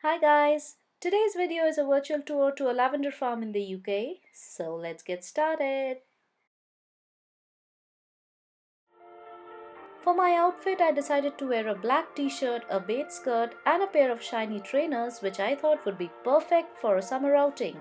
Hi guys! Today's video is a virtual tour to a lavender farm in the UK, so let's get started. For my outfit, I decided to wear a black t-shirt, a beige skirt and a pair of shiny trainers which I thought would be perfect for a summer outing.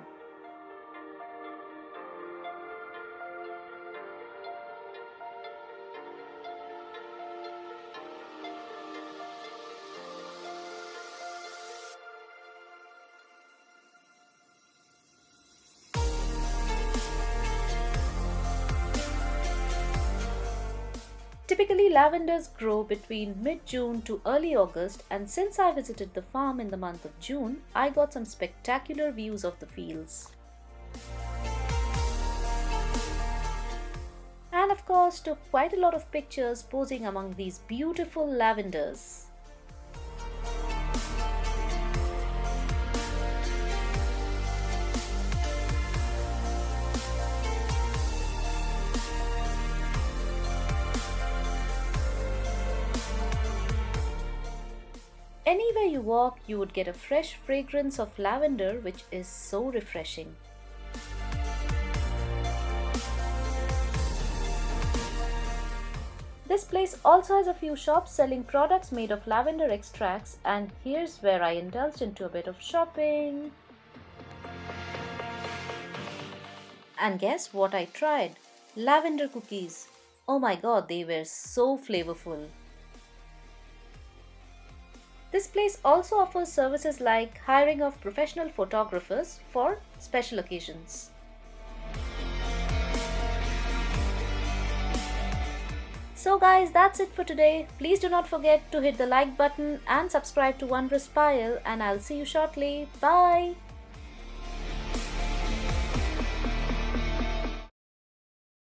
Typically, lavenders grow between mid-June to early August, and since I visited the farm in the month of June, I got some spectacular views of the fields. And of course, took quite a lot of pictures posing among these beautiful lavenders. Anywhere you walk, you would get a fresh fragrance of lavender, which is so refreshing. This place also has a few shops selling products made of lavender extracts, and here's where I indulged into a bit of shopping. And guess what I tried? Lavender cookies. Oh my god, they were so flavorful. This place also offers services like hiring of professional photographers for special occasions. So guys, that's it for today. Please do not forget to hit the like button and subscribe to Wondrous Pile, and I'll see you shortly. Bye!